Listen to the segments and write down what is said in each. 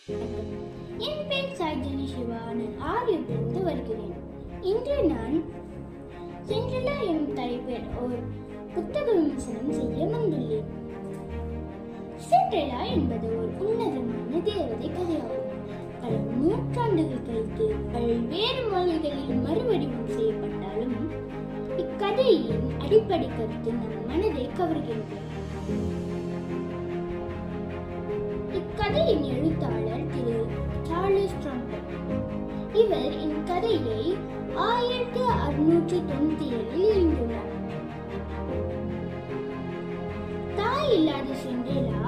என் பேர் சாய்ஜனி சிவா. நான் ஆரியத்திலிருந்து வருகிறேன். இன்று நான் சிண்ட்ரெல்லா எனும் தலைப்பில் ஒரு புத்தக விமர்சனம் செய்ய வந்துள்ளேன். சிண்ட்ரெல்லா என்பது ஒரு உன்னதமான தேவதை கதையாகும். பல நூற்றாண்டுகள் கழித்து பல்வேறு மொழிகளில் மறுவடிவம் செய்யப்பட்டாலும் இக்கதையின் அடிப்படை கருத்து நம் மனதை கவர்கிறது. இக்கதையின் எழுத்தாளர் திரு சார்லஸ் ட்ரம்பட். இவர் இக்கதையை 1697 எழுதியுள்ளார். தாய் இல்லாத சிண்ட்ரெல்லா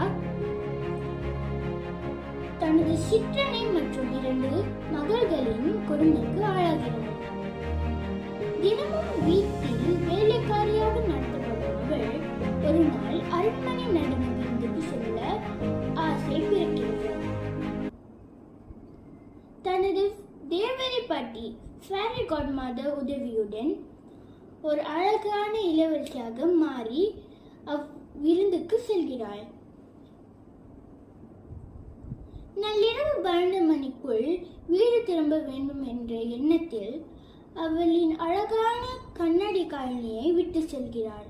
தனது சிற்றனை மற்றும் 2 மகள்களின் கொடுமைக்கு ஆளாகிறார். தினமும் வீட்டில் வேலைக்காரியாக நடத்தப்படும் அவள் ஒரு நாள் அரண்மனை நடன விருந்துக்கு செல்ல ஆசை பிறக்கிறது. தனது தேவதை பாட்டி ஃபேரி காட்மாதர் உதவியுடன் ஒரு அழகான இளவரசியாக மாறி விருந்துக்கு செல்கிறாள். நள்ளிரவு 12 மணிக்குள் வீடு திரும்ப வேண்டும் என்ற எண்ணத்தில் அவளின் அழகான கண்ணாடி காலனியை விட்டு செல்கிறாள்.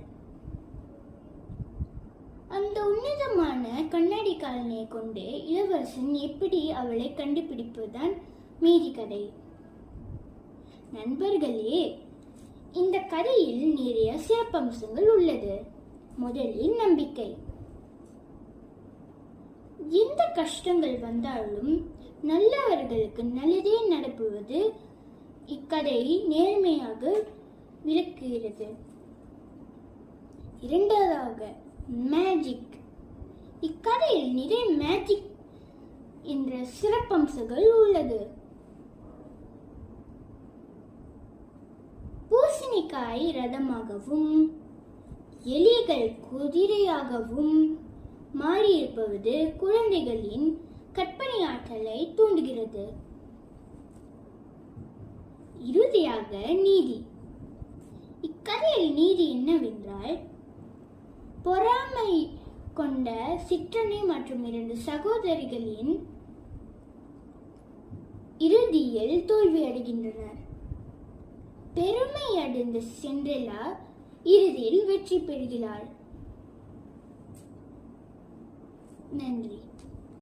அந்த உன்னதமான கண்ணாடி காலனியை கொண்டு இளவரசன் எப்படி அவளை கண்டுபிடிப்பதுதான் மீதி கதை. நண்பர்களே, இந்த கதையில் நிறைய சிறப்பம்சங்கள் உள்ளது. முதலில் நம்பிக்கை. எந்த கஷ்டங்கள் வந்தாலும் நல்லவர்களுக்கு நல்லதே நடப்புவது இக்கதையை நேர்மையாக விளக்குகிறது. இரண்டாவதாக மேஜிக். இக்கதையில் நிறைய மேஜிக் என்ற சிறப்பம்சங்கள் உள்ளது. பூசணிக்காய் ரதமாகவும் எலிகள் குதிரையாகவும் மாறியிருப்பது குழந்தைகளின் கற்பனை ஆற்றலை தூண்டுகிறது. இறுதியாக நீதி. இக்கதையில் நீதி என்னவென்றால், பொறாமை கொண்ட சிற்றனை மற்றும் 2 சகோதரிகளின் இறுதியில் தோல்வியடைகின்றனர். பெருமை அடைந்த சிண்ட்ரெல்லா இறுதியில் வெற்றி பெறுகிறாள். நன்றி.